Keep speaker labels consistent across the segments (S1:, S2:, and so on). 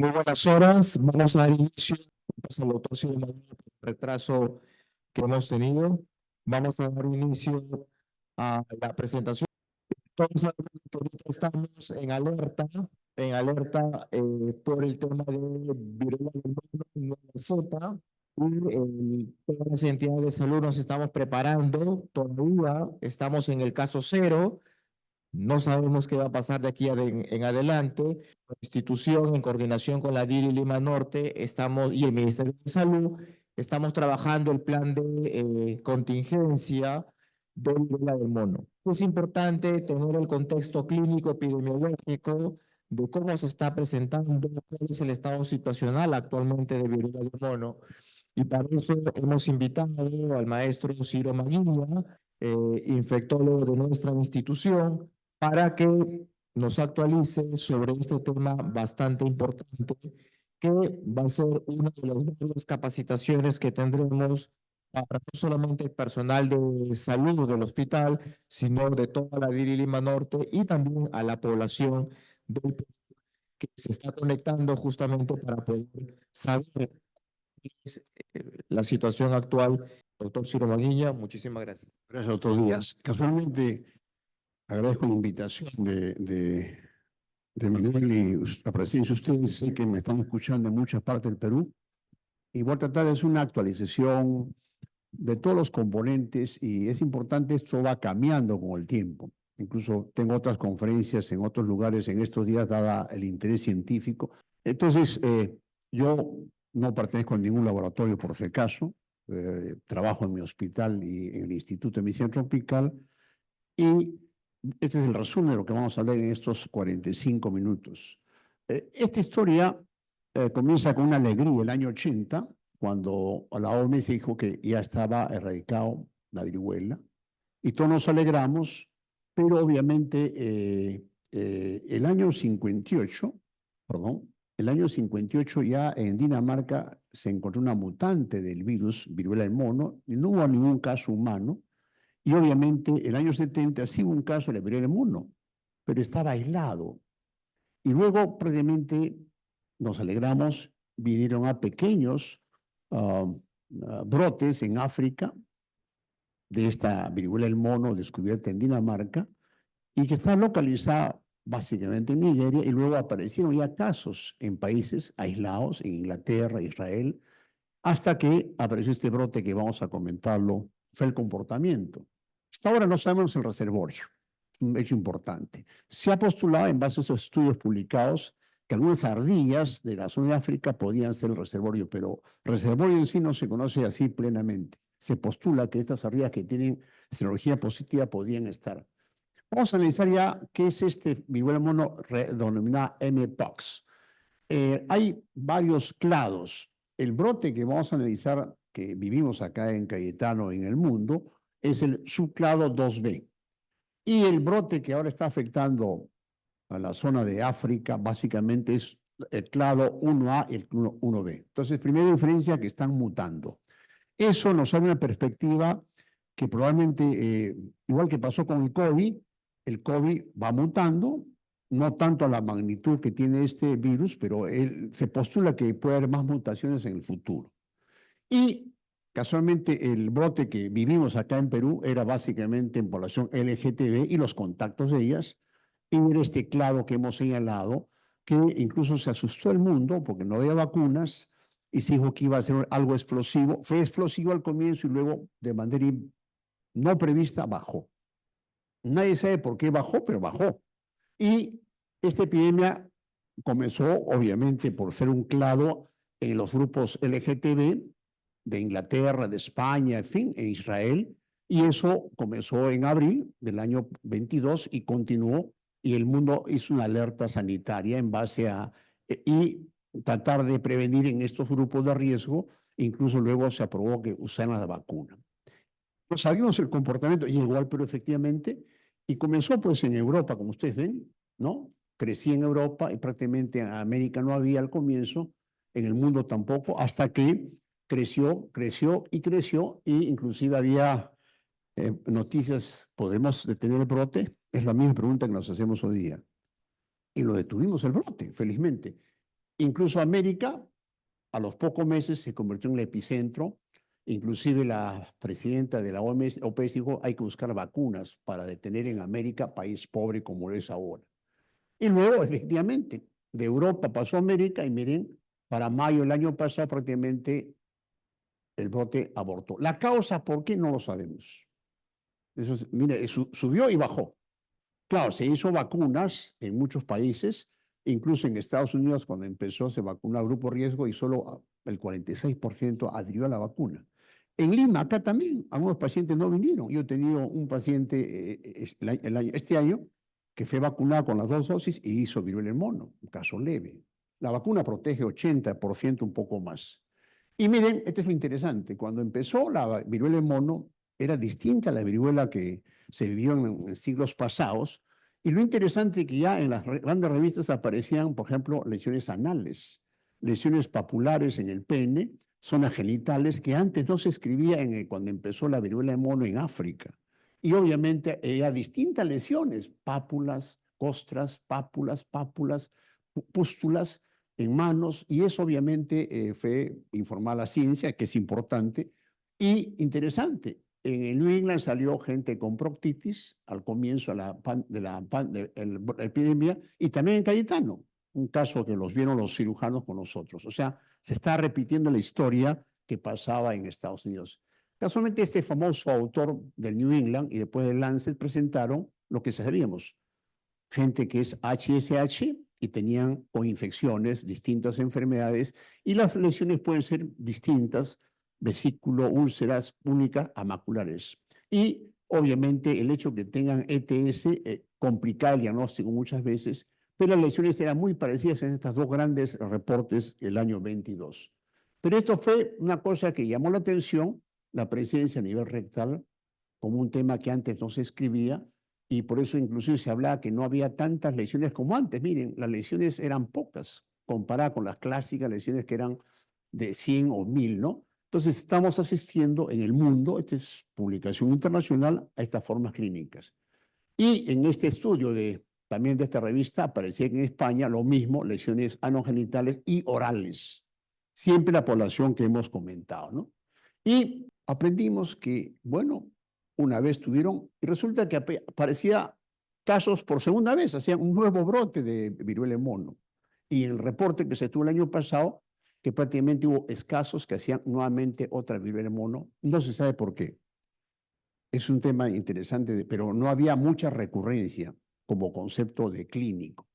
S1: Muy buenas horas. Vamos a dar inicio al autopsia de mañana por el retraso que hemos tenido. Vamos a dar inicio a la presentación. Todos sabemos que ahorita estamos en alerta por el tema de viruela del mono, nueva cepa. Y todas las entidades de salud nos estamos preparando. Todavía estamos en el caso cero. No sabemos qué va a pasar de aquí en adelante. La institución, en coordinación con la DIRI Lima Norte, y el Ministerio de Salud, estamos trabajando el plan de contingencia de viruela del mono. Es importante tener el contexto clínico epidemiológico de cómo se está presentando, cuál es el estado situacional actualmente de viruela del mono. Y para eso hemos invitado al maestro Ciro Maguilla, infectólogo de nuestra institución, para que nos actualice sobre este tema bastante importante, que va a ser una de las varias capacitaciones que tendremos para no solamente el personal de salud del hospital, sino de toda la DIRI Lima Norte y también a la población del que se está conectando justamente para poder saber es, la situación actual. Doctor Ciro Maguilla, muchísimas gracias.
S2: Gracias, doctor Díaz. Casualmente, agradezco la invitación de Manuel y la presencia de ustedes. Sé que me están escuchando en muchas partes del Perú y voy a tratar de hacer una actualización de todos los componentes y es importante, esto va cambiando con el tiempo. Incluso tengo otras conferencias en otros lugares en estos días, dada el interés científico. Entonces, yo no pertenezco a ningún laboratorio por si acaso. Trabajo en mi hospital y en el Instituto de Medicina Tropical y este es el resumen de lo que vamos a hablar en estos 45 minutos. Esta historia comienza con una alegría el año 80, cuando la OMS dijo que ya estaba erradicado la viruela, y todos nos alegramos, pero obviamente el año 58, perdón, el año 58 ya en Dinamarca se encontró una mutante del virus, viruela del mono, y no hubo ningún caso humano, y obviamente el año 70 sí hubo un caso de la viruela del mono, pero estaba aislado. Y luego, previamente, nos alegramos, vinieron a pequeños brotes en África de esta viruela del mono descubierta en Dinamarca y que está localizada básicamente en Nigeria, y luego aparecieron ya casos en países aislados, en Inglaterra, Israel, hasta que apareció este brote que vamos a comentarlo, fue el comportamiento. Hasta ahora no sabemos el reservorio, un hecho importante. Se ha postulado en base a esos estudios publicados que algunas ardillas de la zona de África podían ser el reservorio, pero el reservorio en sí no se conoce así plenamente. Se postula que estas ardillas que tienen serología positiva podían estar. Vamos a analizar ya qué es este viruela mono denominada Mpox. Hay varios clados. El brote que vamos a analizar, que vivimos acá en Cayetano, en el mundo, es el subclado 2B. Y el brote que ahora está afectando a la zona de África, básicamente es el clado 1A y el 1B. Entonces, primera diferencia, que están mutando. Eso nos abre una perspectiva que probablemente, igual que pasó con el COVID va mutando, no tanto a la magnitud que tiene este virus, pero se postula que puede haber más mutaciones en el futuro. Y casualmente el brote que vivimos acá en Perú era básicamente en población LGTB y los contactos de ellas, y era este clado que hemos señalado, que incluso se asustó el mundo porque no había vacunas y se dijo que iba a ser algo explosivo. Fue explosivo al comienzo y luego de manera no prevista bajó. Nadie sabe por qué bajó, pero bajó. Y esta epidemia comenzó, obviamente, por ser un clado en los grupos LGTB de Inglaterra, de España, en fin, en Israel, y eso comenzó en abril del año 22 y continuó, y el mundo hizo una alerta sanitaria en base a, y tratar de prevenir en estos grupos de riesgo, incluso luego se aprobó que usaran la vacuna. Pues sabíamos el comportamiento, y igual, pero efectivamente, y comenzó pues en Europa, como ustedes ven, ¿no? Crecí en Europa y prácticamente en América no había al comienzo, en el mundo tampoco, hasta que creció, creció y creció, y inclusive había noticias, ¿podemos detener el brote? Es la misma pregunta que nos hacemos hoy día. Y lo detuvimos el brote, felizmente. Incluso América, a los pocos meses, se convirtió en el epicentro. Inclusive la presidenta de la OPS dijo, hay que buscar vacunas para detener en América, país pobre como es ahora. Y luego, efectivamente, de Europa pasó a América y miren, para mayo del año pasado prácticamente el brote abortó. La causa, ¿por qué? No lo sabemos. Eso, mire, subió y bajó. Claro, se hizo vacunas en muchos países, incluso en Estados Unidos cuando empezó se vacunó al grupo riesgo y solo el 46% adhirió a la vacuna. En Lima, acá también, algunos pacientes no vinieron. Yo he tenido un paciente este año que fue vacunado con las 2 dosis y hizo viruela del mono, un caso leve. La vacuna protege 80%, un poco más. Y miren, esto es lo interesante, cuando empezó la viruela del mono, era distinta a la viruela que se vivió en siglos pasados, y lo interesante es que ya en las grandes revistas aparecían, por ejemplo, lesiones anales, lesiones papulares en el pene, zonas genitales, que antes no se escribía cuando empezó la viruela del mono en África. Y obviamente había distintas lesiones, pápulas, costras, pápulas, pústulas, en manos, y eso obviamente fue informar a la ciencia, que es importante, y interesante. En el New England salió gente con proctitis al comienzo de la epidemia, y también en Cayetano, un caso que los vieron los cirujanos con nosotros. O sea, se está repitiendo la historia que pasaba en Estados Unidos. Casualmente este famoso autor del New England y después del Lancet presentaron lo que sabíamos, gente que es HSH y tenían o infecciones, distintas enfermedades, y las lesiones pueden ser distintas, vesículo, úlceras únicas a maculares. Y obviamente el hecho que tengan ETS complica el diagnóstico muchas veces, pero las lesiones eran muy parecidas en estos dos grandes reportes del año 22. Pero esto fue una cosa que llamó la atención, la presencia a nivel rectal, como un tema que antes no se escribía, y por eso inclusive se hablaba que no había tantas lesiones como antes. Miren, las lesiones eran pocas, comparadas con las clásicas lesiones que eran de 100 o 1000, ¿no? Entonces estamos asistiendo en el mundo, esta es publicación internacional, a estas formas clínicas. Y en este estudio también de esta revista aparecía que en España lo mismo, lesiones anogenitales y orales. Siempre la población que hemos comentado, ¿no? Y aprendimos que, bueno, una vez tuvieron, y resulta que aparecía casos por segunda vez, hacían un nuevo brote de viruela del mono. Y el reporte que se tuvo el año pasado, que prácticamente hubo escasos que hacían nuevamente otra viruela del mono, no se sabe por qué. Es un tema interesante, pero no había mucha recurrencia como concepto de clínico.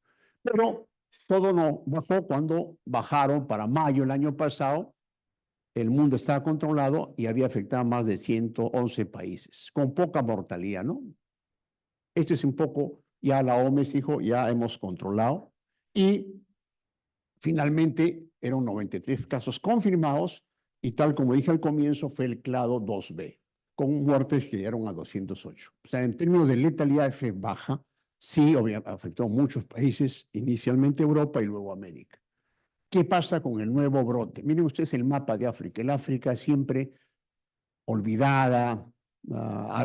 S2: Pero todo no bajó cuando bajaron para mayo del año pasado. El mundo estaba controlado y había afectado a más de 111 países, con poca mortalidad, ¿no? Esto es un poco, ya la OMS dijo, ya hemos controlado, y finalmente eran 93 casos confirmados, y tal como dije al comienzo, fue el clado 2B, con muertes que llegaron a 208. O sea, en términos de letalidad fue baja, sí afectó a muchos países, inicialmente Europa y luego América. ¿Qué pasa con el nuevo brote? Miren ustedes el mapa de África. El África siempre olvidada,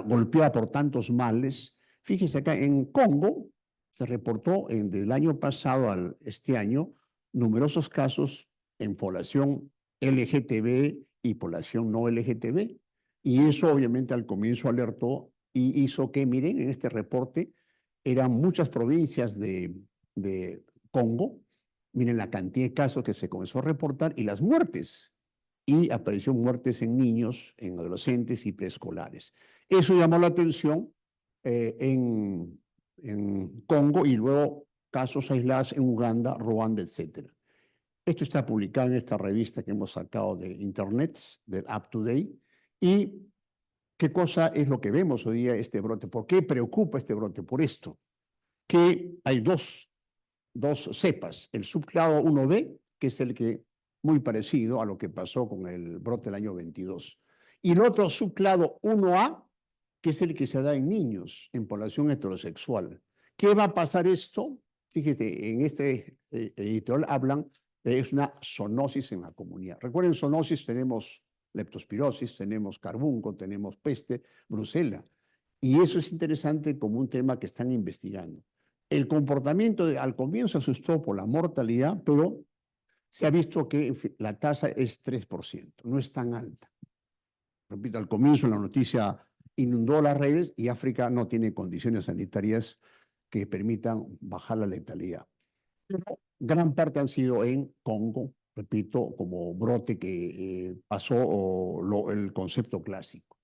S2: golpeada por tantos males. Fíjense acá, en Congo se reportó del año pasado a este año numerosos casos en población LGTB y población no LGTB. Y eso obviamente al comienzo alertó y hizo que, miren, en este reporte eran muchas provincias de Congo. Miren la cantidad de casos que se comenzó a reportar y las muertes. Y apareció muertes en niños, en adolescentes y preescolares. Eso llamó la atención en Congo y luego casos aislados en Uganda, Ruanda, etc. Esto está publicado en esta revista que hemos sacado de Internet, del Up to Date. ¿Y qué cosa es lo que vemos hoy día este brote? ¿Por qué preocupa este brote? Por esto, que hay dos cepas, el subclado 1B, que es el que muy parecido a lo que pasó con el brote del año 22, y el otro subclado 1A, que es el que se da en niños, en población heterosexual. ¿Qué va a pasar esto? Fíjate, en este editorial hablan de una zoonosis en la comunidad. Recuerden, zoonosis tenemos leptospirosis, tenemos carbunco, tenemos peste, brucela, y eso es interesante como un tema que están investigando. El comportamiento al comienzo asustó por la mortalidad, pero se ha visto que la tasa es 3%, no es tan alta. Repito, al comienzo la noticia inundó las redes y África no tiene condiciones sanitarias que permitan bajar la letalidad. Pero gran parte han sido en Congo, repito, como brote que pasó el concepto clásico.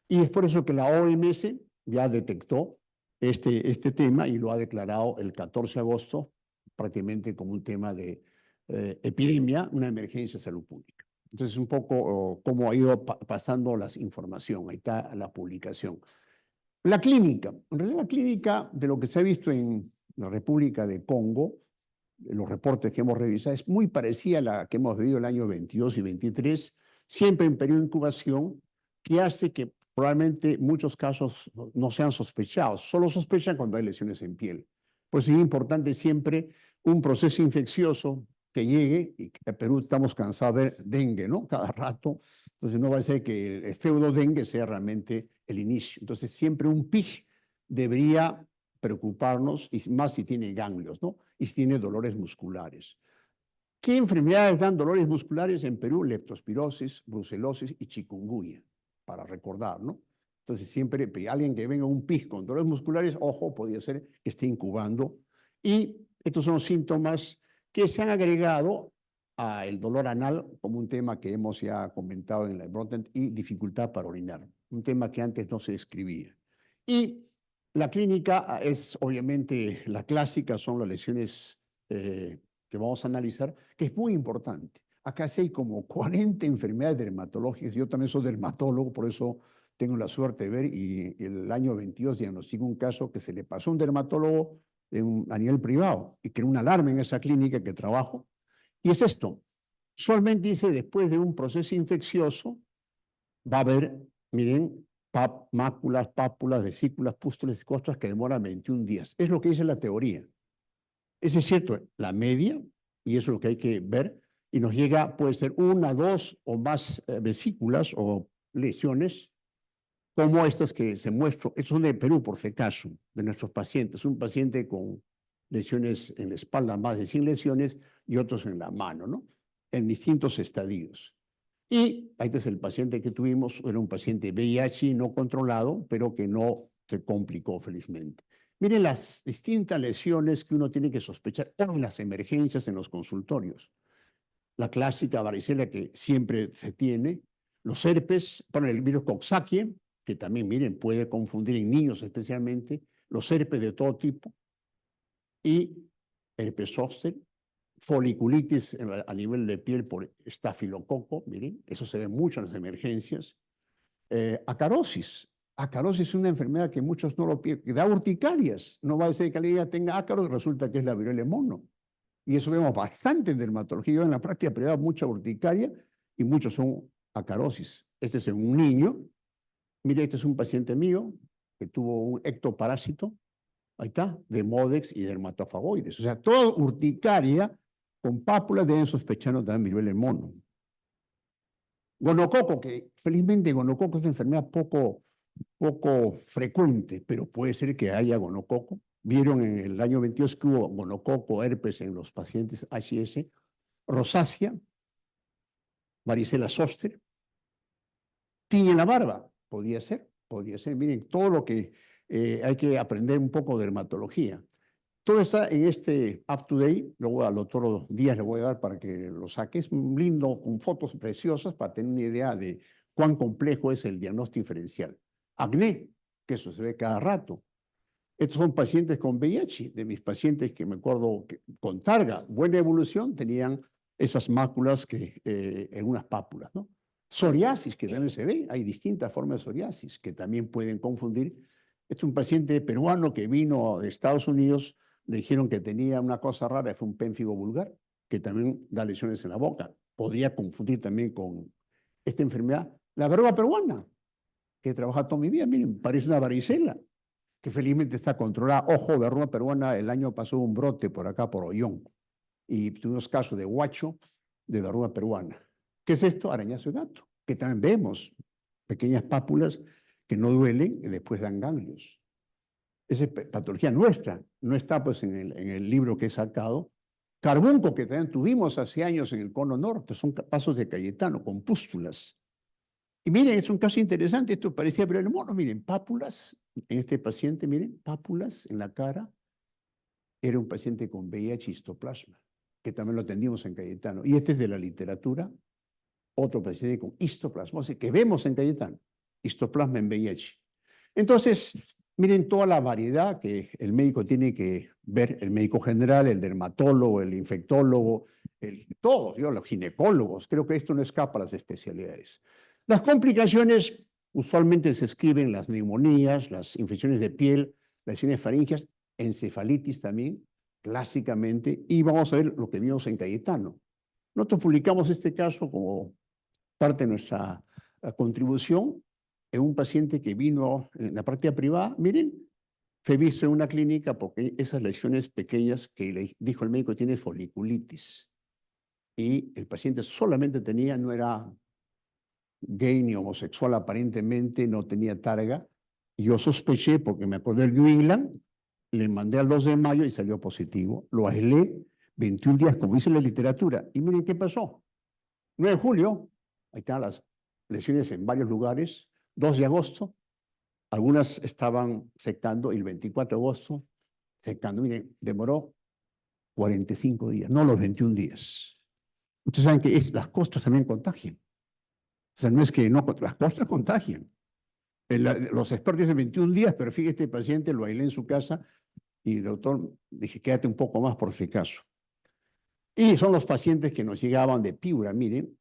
S2: Y es por eso que la OMS ya detectó este tema y lo ha declarado el 14 de agosto prácticamente como un tema de epidemia, una emergencia de salud pública. Entonces, un poco cómo ha ido pasando la información. Ahí está la publicación. La clínica. En realidad, la clínica de lo que se ha visto en la República de Congo, los reportes que hemos revisado, es muy parecida a la que hemos vivido el año 22 y 23, siempre en periodo de incubación, que hace que probablemente muchos casos no sean sospechados, solo sospechan cuando hay lesiones en piel. Pues es importante siempre un proceso infeccioso que llegue, y en Perú estamos cansados de ver dengue, ¿no? Cada rato, entonces no va a ser que el pseudo-dengue sea realmente el inicio. Entonces siempre un PIG debería preocuparnos, y más si tiene ganglios, ¿no? Y si tiene dolores musculares. ¿Qué enfermedades dan dolores musculares en Perú? Leptospirosis, brucelosis y chikungunya, para recordar, ¿no? Entonces siempre alguien que venga un PIG con dolores musculares, ojo, podría ser que esté incubando. Y estos son síntomas que se han agregado al dolor anal como un tema que hemos ya comentado en la Broadband y dificultad para orinar, un tema que antes no se describía. Y la clínica es obviamente la clásica, son las lesiones que vamos a analizar, que es muy importante. Acá sí hay como 40 enfermedades dermatológicas. Yo también soy dermatólogo, por eso tengo la suerte de ver, y el año 22 diagnostico un caso que se le pasó a un dermatólogo a nivel privado y creó una alarma en esa clínica que trabajo. Y es esto, solamente dice después de un proceso infeccioso va a haber, miren, máculas, pápulas, vesículas, pústulas y costras que demoran 21 días. Es lo que dice la teoría. Ese es cierto, la media, y eso es lo que hay que ver, y nos llega, puede ser una, dos o más vesículas o lesiones, como estas que se muestran. Estos son de Perú, por si acaso, de nuestros pacientes. Un paciente con lesiones en la espalda, más de 100 lesiones, y otros en la mano, ¿no? En distintos estadios. Y este es el paciente que tuvimos, era un paciente VIH no controlado, pero que no se complicó felizmente. Miren las distintas lesiones que uno tiene que sospechar en las emergencias, en los consultorios. La clásica varicela que siempre se tiene, los herpes, bueno, el virus Coxsackie, que también, miren, puede confundir en niños especialmente, los herpes de todo tipo, y herpes zóster, foliculitis a nivel de piel por estafilococo, miren, eso se ve mucho en las emergencias. Acarosis. Acarosis es una enfermedad que muchos no lo piden, que da urticarias. No va a decir que alguien tenga ácaros, resulta que es la viruela mono. Y eso vemos bastante en dermatología. Yo en la práctica privada mucha urticaria y muchos son acarosis. Este es en un niño. Mire, este es un paciente mío que tuvo un ectoparásito. Ahí está, de Modex y dermatofagoides. O sea, toda urticaria con pápulas deben sospecharnos también viruela mono. Gonococo, que felizmente gonococo es una enfermedad poco frecuente, pero puede ser que haya gonococo. Vieron en el año 22 que hubo gonococo, herpes en los pacientes HS, rosácea, varicela zóster, tiñe en la barba, podría ser. Miren, todo lo que hay que aprender un poco de dermatología. Todo está en este Up to Date, luego al doctor Díaz le voy a dar para que lo saque. Es lindo, con fotos preciosas para tener una idea de cuán complejo es el diagnóstico diferencial. Acné, que eso se ve cada rato. Estos son pacientes con VIH, de mis pacientes que me acuerdo que con targa, buena evolución, tenían esas máculas que, en unas pápulas, ¿no? Psoriasis, que también se ve, hay distintas formas de psoriasis que también pueden confundir. Este es un paciente peruano que vino de Estados Unidos, le dijeron que tenía una cosa rara, fue un pénfigo vulgar, que también da lesiones en la boca. Podría confundir también con esta enfermedad. La verruga peruana, que he trabajado toda mi vida, miren, parece una varicela, que felizmente está controlada. Ojo, verruga peruana, el año pasó un brote por acá, por Ollón, y tuvimos casos de huacho de verruga peruana. ¿Qué es esto? Arañazo de gato, que también vemos pequeñas pápulas que no duelen y después dan ganglios. Esa es patología nuestra, no está pues en el libro que he sacado, Carbunco, que también tuvimos hace años en el cono norte, son pasos de Cayetano, con pústulas. Y miren, es un caso interesante, esto parecía pero el mono, miren, pápulas, en este paciente, miren, pápulas en la cara, era un paciente con VIH histoplasma, que también lo atendimos en Cayetano. Y este es de la literatura, otro paciente con histoplasmosis, que vemos en Cayetano, histoplasma en VIH. Entonces, miren toda la variedad que el médico tiene que ver, el médico general, el dermatólogo, el infectólogo, todos, los ginecólogos, creo que esto no escapa a las especialidades. Las complicaciones usualmente se escriben las neumonías, las infecciones de piel, las lesiones faríngeas, encefalitis también, clásicamente, y vamos a ver lo que vimos en Cayetano. Nosotros publicamos este caso como parte de nuestra contribución en un paciente que vino en la práctica privada. Miren, fue visto en una clínica porque esas lesiones pequeñas que le dijo el médico tiene foliculitis. Y el paciente solamente tenía, no era gay ni homosexual aparentemente, no tenía targa. Yo sospeché porque me acordé del New England, le mandé al 2 de mayo y salió positivo. Lo aislé 21 días, como dice la literatura. Y miren qué pasó. 9 de julio, ahí están las lesiones en varios lugares. 2 de agosto, algunas estaban secando, y el 24 de agosto, secando. Miren, demoró 45 días, no los 21 días. Ustedes saben que las costras también contagian. O sea, no es que no, las costras contagian. Los expertos dicen 21 días, pero fíjate, este paciente lo aislé en su casa y el doctor dije, quédate un poco más por si acaso. Y son los pacientes que nos llegaban de Piura, miren,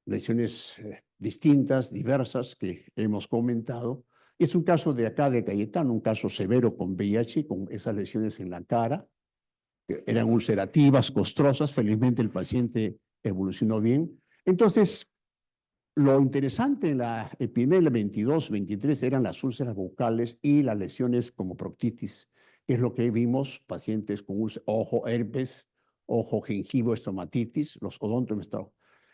S2: lesiones distintas, diversas, que hemos comentado. Es un caso de acá de Cayetano, un caso severo con VIH, con esas lesiones en la cara, que eran ulcerativas, costrosas. Felizmente el paciente evolucionó bien. Entonces, lo interesante en la epidemia 22-23 eran las úlceras bucales y las lesiones como proctitis, que es lo que vimos, pacientes con ojo herpes, ojo gingivo, estomatitis, los odontomestrados.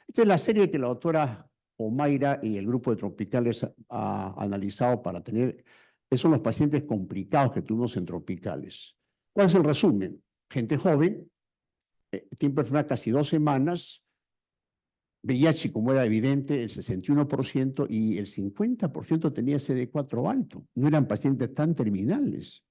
S2: Esta es la serie que la doctora Omaira y el grupo de tropicales ha analizado para tener, esos son los pacientes complicados que tuvimos en tropicales. ¿Cuál es el resumen? Gente joven, tiempo de enfermedad casi 2 semanas, VIH, como era evidente, el 61% y el 50% tenía CD4 alto. No eran pacientes tan terminales.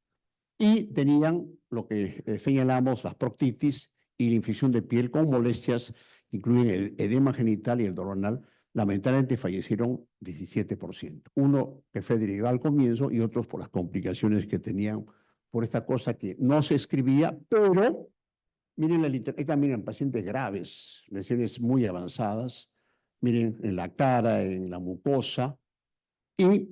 S2: Y tenían lo que señalamos, las proctitis y la infección de piel con molestias que incluyen el edema genital y el dolor anal. Lamentablemente fallecieron 17%. Uno que fue derivado al comienzo y otros por las complicaciones que tenían por esta cosa que no se escribía, pero miren la literatura, miren pacientes graves, lesiones muy avanzadas, miren en la cara, en la mucosa, y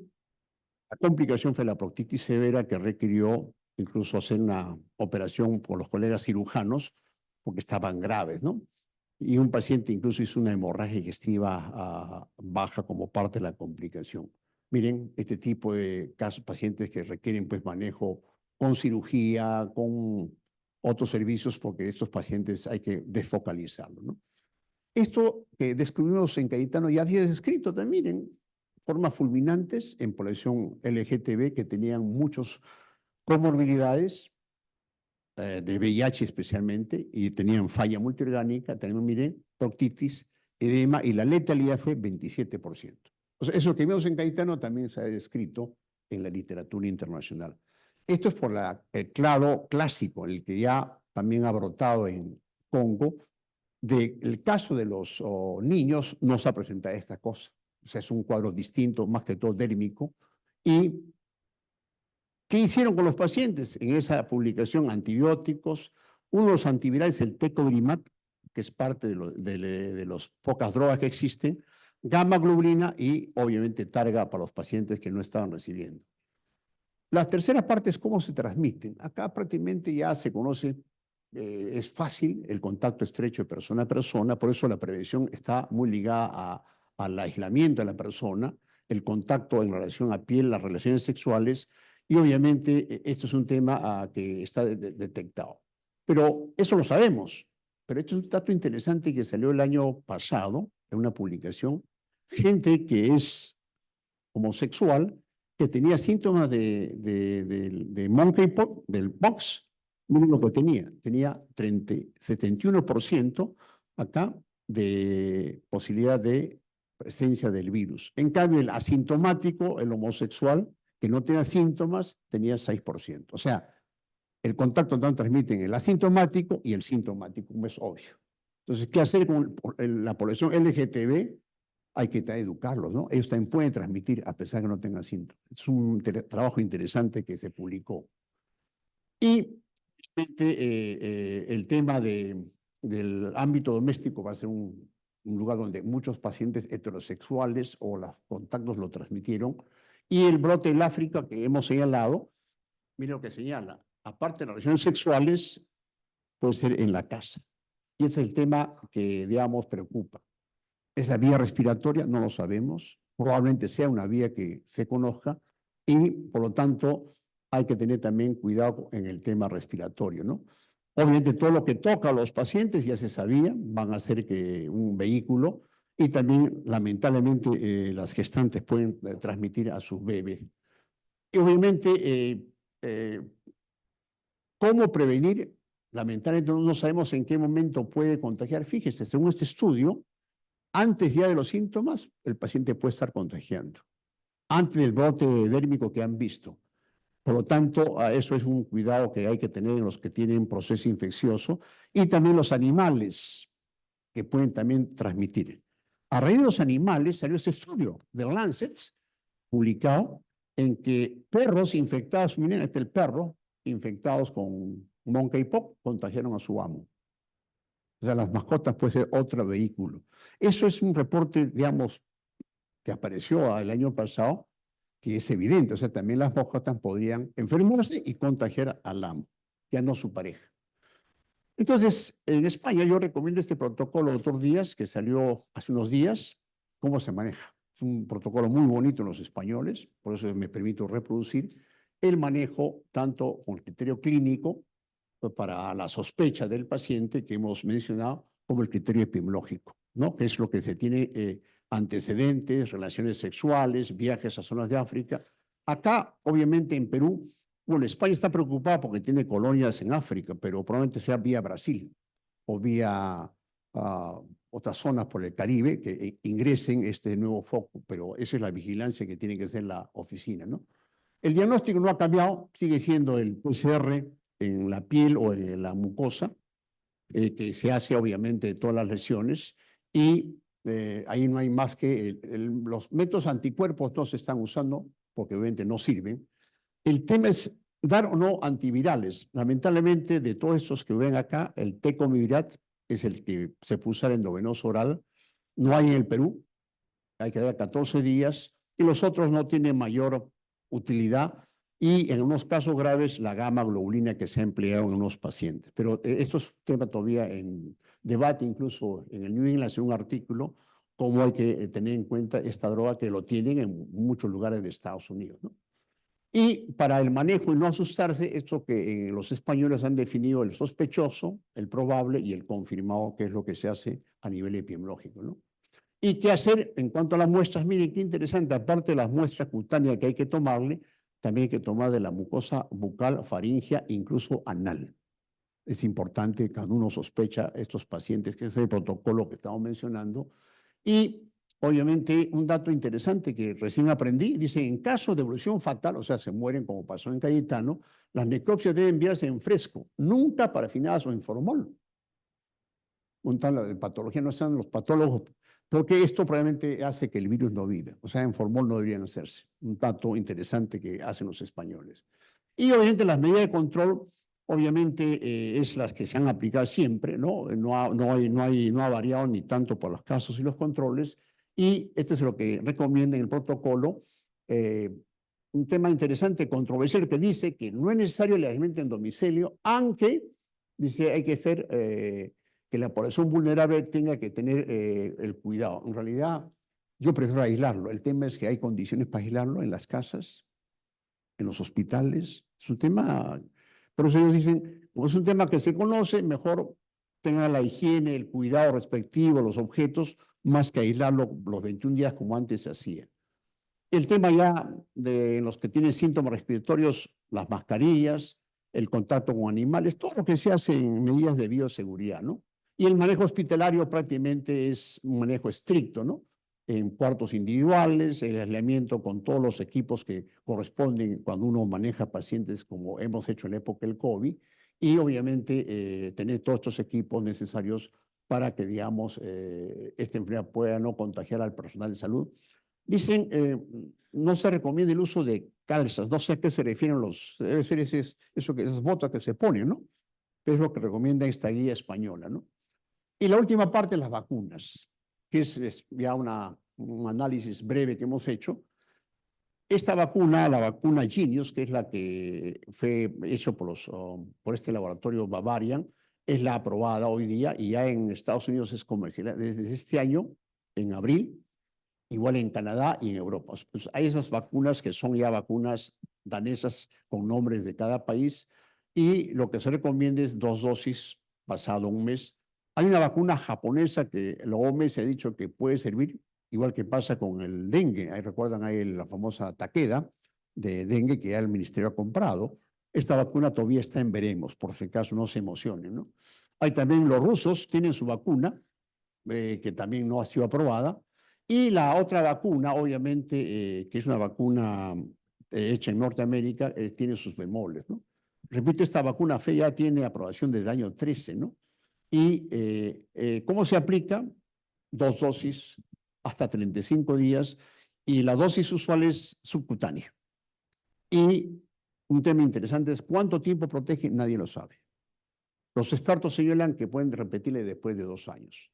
S2: la complicación fue la proctitis severa que requirió incluso hacer una operación por los colegas cirujanos porque estaban graves, ¿no? Y un paciente incluso hizo una hemorragia digestiva baja como parte de la complicación. Miren, este tipo de casos, pacientes que requieren pues manejo con cirugía, con otros servicios, porque estos pacientes hay que desfocalizarlos, ¿no? Esto que descubrimos en Cayetano ya había descrito también, miren, formas fulminantes en población LGTB que tenían muchos comorbilidades, de VIH especialmente, y tenían falla multiorgánica, también miren, proctitis, edema, y la letalidad fue 27%. O sea, eso que vemos en Cayetano también se ha descrito en la literatura internacional. Esto es por el clado clásico, el que ya también ha brotado en Congo. El caso de los niños no se ha presentado esta cosa. O sea, es un cuadro distinto, más que todo dérmico. ¿Y qué hicieron con los pacientes? En esa publicación, antibióticos, uno de los antivirales, el tecovirimat, que es parte de las pocas drogas que existen, gamma globulina y obviamente targa para los pacientes que no estaban recibiendo. La tercera parte es cómo se transmiten. Acá prácticamente ya se conoce, es fácil el contacto estrecho de persona a persona, por eso la prevención está muy ligada al aislamiento de la persona, el contacto en relación a piel, las relaciones sexuales, y obviamente esto es un tema que está detectado. Pero eso lo sabemos. Pero esto es un dato interesante que salió el año pasado en una publicación. Gente que es homosexual, que tenía síntomas de monkeypox, del pox, Miren lo que tenía 71% acá de posibilidad de presencia del virus. En cambio, el asintomático, el homosexual, que no tenía síntomas, tenía 6%. O sea, el contacto no transmiten el asintomático y el sintomático, es obvio. Entonces, ¿qué hacer con la población LGTB? Hay que educarlos, ¿no? Ellos también pueden transmitir a pesar de que no tengan síntomas. Es un trabajo interesante que se publicó. Y el tema del ámbito doméstico va a ser un lugar donde muchos pacientes heterosexuales o los contactos lo transmitieron. Y el brote del África que hemos señalado, mire lo que señala, aparte de las relaciones sexuales, puede ser en la casa. Y ese es el tema que, digamos, preocupa. ¿Es la vía respiratoria? No lo sabemos. Probablemente sea una vía que se conozca y, por lo tanto, hay que tener también cuidado en el tema respiratorio, ¿no? Obviamente, todo lo que toca a los pacientes ya se sabía, van a ser que un vehículo y también, lamentablemente, las gestantes pueden transmitir a sus bebés. Y, obviamente, ¿cómo prevenir? Lamentablemente, no sabemos en qué momento puede contagiar. Fíjese, según este estudio, antes ya de los síntomas, el paciente puede estar contagiando, antes del brote dérmico que han visto. Por lo tanto, eso es un cuidado que hay que tener en los que tienen proceso infeccioso y también los animales que pueden también transmitir. A raíz de los animales salió este estudio de Lancet, publicado, en que perros infectados, miren, este el perro, infectados con monkeypox, contagiaron a su amo. O sea, las mascotas puede ser otro vehículo. Eso es un reporte, digamos, que apareció el año pasado, que es evidente. O sea, también las mascotas podrían enfermarse y contagiar al amo, ya no su pareja. Entonces, en España yo recomiendo este protocolo, doctor Díaz, que salió hace unos días. ¿Cómo se maneja? Es un protocolo muy bonito en los españoles, por eso me permito reproducir el manejo tanto con criterio clínico, para la sospecha del paciente que hemos mencionado, como el criterio epidemiológico, ¿no? Que es lo que se tiene antecedentes, relaciones sexuales, viajes a zonas de África. Acá, obviamente, en Perú, bueno, España está preocupada porque tiene colonias en África, pero probablemente sea vía Brasil o vía otras zonas por el Caribe que ingresen este nuevo foco, pero esa es la vigilancia que tiene que hacer la oficina, ¿no? El diagnóstico no ha cambiado, sigue siendo el PCR en la piel o en la mucosa, que se hace obviamente de todas las lesiones, y ahí no hay más que los métodos anticuerpos no se están usando porque obviamente no sirven. El tema es dar o no antivirales. Lamentablemente, de todos estos que ven acá, el tecomivir es el que se puede usar endovenoso oral, no hay en el Perú, hay que dar 14 días, y los otros no tienen mayor utilidad, y en unos casos graves la gamma globulina que se ha empleado en unos pacientes. Pero esto es un tema todavía en debate, incluso en el New England hace un artículo, cómo hay que tener en cuenta esta droga que lo tienen en muchos lugares de Estados Unidos, ¿no? Y para el manejo y no asustarse, esto que los españoles han definido el sospechoso, el probable y el confirmado, que es lo que se hace a nivel epidemiológico, ¿no? ¿Y qué hacer en cuanto a las muestras? Miren, qué interesante, aparte de las muestras cutáneas que hay que tomarle, también hay que tomar de la mucosa bucal, faríngea, incluso anal. Es importante cuando uno sospecha estos pacientes, que es el protocolo que estamos mencionando. Y obviamente un dato interesante que recién aprendí, dice, en caso de evolución fatal, o sea, se mueren como pasó en Cayetano, las necropsias deben enviarse en fresco, nunca parafinadas o en formol. Un tal de patología no están los patólogos, porque esto probablemente hace que el virus no viva. O sea, en formol no deberían hacerse. Un dato interesante que hacen los españoles. Y obviamente las medidas de control, obviamente, es las que se han aplicado siempre, ¿no? No ha variado ni tanto por los casos y los controles. Y este es lo que recomienda en el protocolo. Un tema interesante, controversial, que dice que no es necesario el aislamiento en domicilio, aunque, dice, hay que ser que la población vulnerable tenga que tener el cuidado. En realidad, yo prefiero aislarlo. El tema es que hay condiciones para aislarlo en las casas, en los hospitales. Es un tema, por eso ellos dicen, como es un tema que se conoce, mejor tenga la higiene, el cuidado respectivo, los objetos, más que aislarlo los 21 días como antes se hacía. El tema ya de los que tienen síntomas respiratorios, las mascarillas, el contacto con animales, todo lo que se hace en medidas de bioseguridad, ¿no? Y el manejo hospitalario prácticamente es un manejo estricto, ¿no? En cuartos individuales, el aislamiento con todos los equipos que corresponden cuando uno maneja pacientes como hemos hecho en la época del COVID, y obviamente tener todos estos equipos necesarios para que, digamos, esta enfermedad pueda no contagiar al personal de salud. Dicen, no se recomienda el uso de calzas, no sé a qué se refieren debe ser esas botas que se ponen, ¿no? Es lo que recomienda esta guía española, ¿no? Y la última parte, las vacunas, que es ya un análisis breve que hemos hecho. Esta vacuna, la vacuna Genius, que es la que fue hecho por este laboratorio Bavarian, es la aprobada hoy día y ya en Estados Unidos es comercial desde este año, en abril, igual en Canadá y en Europa. Pues hay esas vacunas que son ya vacunas danesas con nombres de cada país y lo que se recomienda es 2 dosis pasado un mes. Hay una vacuna japonesa que la OMS ha dicho que puede servir, igual que pasa con el dengue. Ahí recuerdan ahí la famosa Takeda de dengue que ya el ministerio ha comprado. Esta vacuna todavía está en veremos, por si acaso no se emocionen, ¿no? Hay también los rusos, tienen su vacuna, que también no ha sido aprobada. Y la otra vacuna, obviamente, que es una vacuna hecha en Norteamérica, tiene sus bemoles, ¿no? Repito, esta vacuna FE ya tiene aprobación desde el año 13, ¿no? Y ¿cómo se aplica? 2 dosis hasta 35 días y la dosis usual es subcutánea. Y un tema interesante es cuánto tiempo protege, nadie lo sabe. Los expertos señalan que pueden repetirle después de 2 años.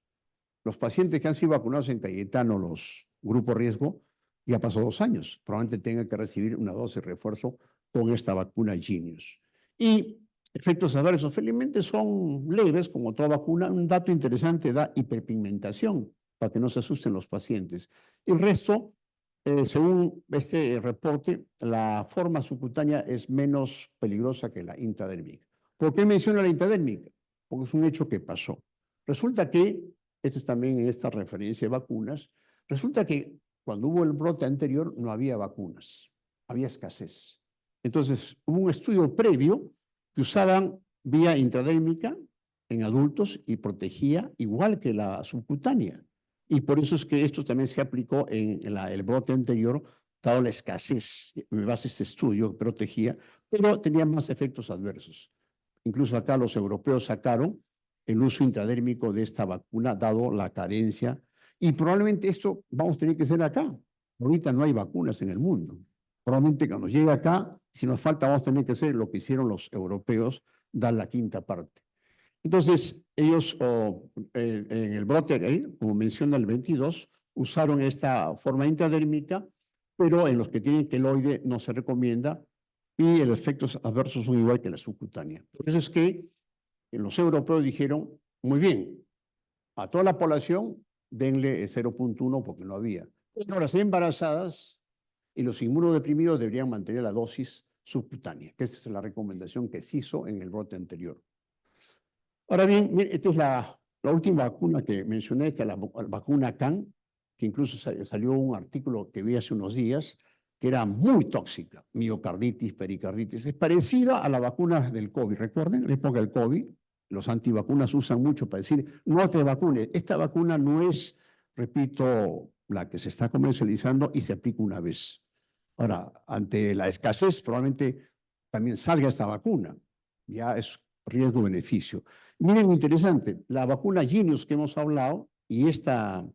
S2: Los pacientes que han sido vacunados en Cayetano, los grupos riesgo, ya pasó 2 años. Probablemente tengan que recibir una dosis de refuerzo con esta vacuna Genius. Y efectos adversos, felizmente son leves, como toda vacuna. Un dato interesante, da hiperpigmentación, para que no se asusten los pacientes. Y el resto, según este reporte, la forma subcutánea es menos peligrosa que la intradérmica. ¿Por qué menciona la intradérmica? Porque es un hecho que pasó. Resulta que esto es también en esta referencia de vacunas, resulta que cuando hubo el brote anterior no había vacunas, había escasez. Entonces hubo un estudio previo que usaban vía intradérmica en adultos y protegía igual que la subcutánea. Y por eso es que esto también se aplicó en el brote anterior, dado la escasez, en base a este estudio que protegía, pero tenía más efectos adversos. Incluso acá los europeos sacaron el uso intradérmico de esta vacuna, dado la carencia. Y probablemente esto vamos a tener que hacer acá. Ahorita no hay vacunas en el mundo. Probablemente cuando llegue acá, si nos falta, vamos a tener que hacer lo que hicieron los europeos, dar la quinta parte. Entonces, ellos en el brote, como menciona el 22, usaron esta forma intradérmica, pero en los que tienen queloide no se recomienda y los efectos adversos son igual que la subcutánea. Por eso es que los europeos dijeron, muy bien, a toda la población denle 0.1 porque no había. Pero las embarazadas y los inmunodeprimidos deberían mantener la dosis subcutánea, que esa es la recomendación que se hizo en el brote anterior. Ahora bien, esta es la última vacuna que mencioné, esta es la vacuna CAN, que incluso salió un artículo que vi hace unos días, que era muy tóxica, miocarditis, pericarditis. Es parecida a la vacuna del COVID. Recuerden, en la época del COVID, los antivacunas usan mucho para decir, no te vacunes. Esta vacuna no es, repito, la que se está comercializando y se aplica una vez. Ahora, ante la escasez, probablemente también salga esta vacuna. Ya es riesgo-beneficio. Miren, interesante, la vacuna Genius que hemos hablado y esta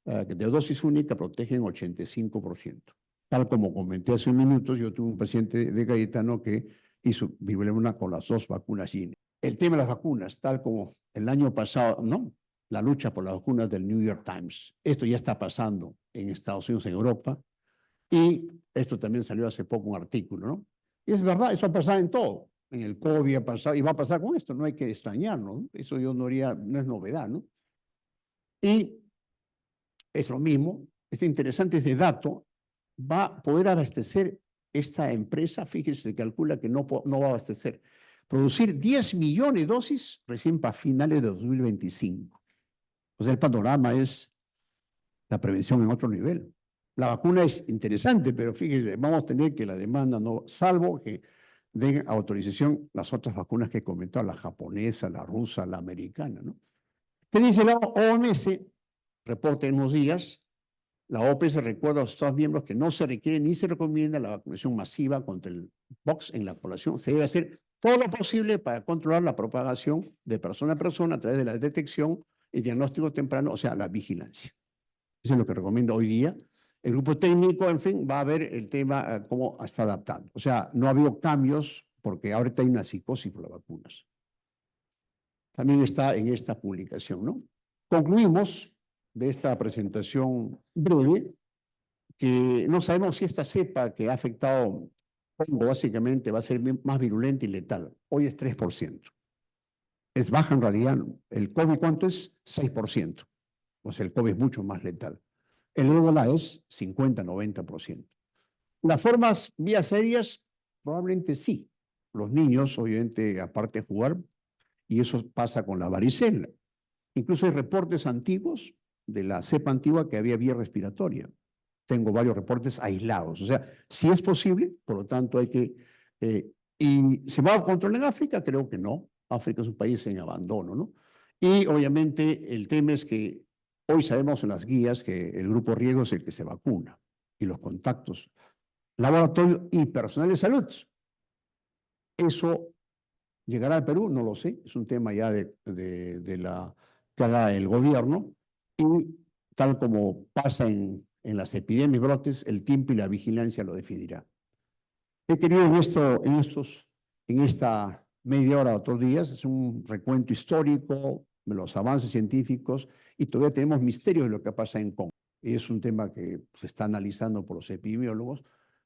S2: de dosis única protegen 85%. Tal como comenté hace unos minutos, yo tuve un paciente de Cayetano que hizo viruela con las 2 vacunas Genius. El tema de las vacunas, tal como el año pasado, ¿no? La lucha por las vacunas del New York Times. Esto ya está pasando en Estados Unidos, en Europa, y esto también salió hace poco un artículo, ¿no? Y es verdad, eso ha pasado en todo. En el COVID ha pasado y va a pasar con esto, no hay que extrañarnos, ¿no? Eso yo no haría, no es novedad, ¿no? Y es lo mismo, es interesante ese dato, va a poder abastecer esta empresa, fíjese, se calcula que no va a abastecer, producir 10 millones de dosis recién para finales de 2025. O sea, el panorama es la prevención en otro nivel. La vacuna es interesante, pero fíjese, vamos a tener que la demanda no, salvo que den autorización las otras vacunas que he comentado, la japonesa, la rusa, la americana, ¿no? ¿Qué dice la OMS? Reporte en unos días. La OPS recuerda a los Estados miembros que no se requiere ni se recomienda la vacunación masiva contra el pox en la población. Se debe hacer todo lo posible para controlar la propagación de persona a persona a través de la detección y diagnóstico temprano, o sea, la vigilancia. Eso es lo que recomiendo hoy día. El grupo técnico, en fin, va a ver el tema, cómo está adaptando. O sea, no ha habido cambios porque ahorita hay una psicosis por las vacunas. También está en esta publicación, ¿no? Concluimos de esta presentación breve que no sabemos si esta cepa que ha afectado Congo básicamente va a ser más virulenta y letal. Hoy es 3%. Es baja en realidad. El COVID, ¿cuánto es? 6%. O sea, el COVID es mucho más letal. El ébola es 50-90%. Las formas vías serias, probablemente sí. Los niños, obviamente, aparte de jugar, y eso pasa con la varicela. Incluso hay reportes antiguos de la cepa antigua que había vía respiratoria. Tengo varios reportes aislados. O sea, si es posible, por lo tanto hay que... ¿y se va a controlar en África? Creo que no. África es un país en abandono, ¿no? Y obviamente el tema es que hoy sabemos en las guías que el grupo riesgo es el que se vacuna y los contactos, laboratorio y personal de salud. Eso llegará al Perú, no lo sé, es un tema ya de la que haga el gobierno y tal como pasa en las epidemias y brotes, el tiempo y la vigilancia lo definirá. He querido en esta media hora, otros días, es un recuento histórico de los avances científicos y todavía tenemos misterios de lo que pasa en Congo. Y es un tema que se está analizando por los epidemiólogos,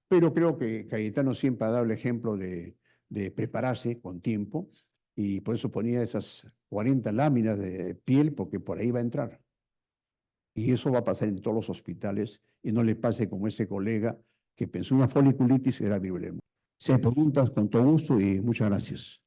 S2: pero creo que Cayetano siempre ha dado el ejemplo de prepararse con tiempo y por eso ponía esas 40 láminas de piel porque por ahí va a entrar. Y eso va a pasar en todos los hospitales y no le pase como ese colega que pensó una foliculitis y era viruela. Si hay preguntas, con todo gusto y muchas gracias.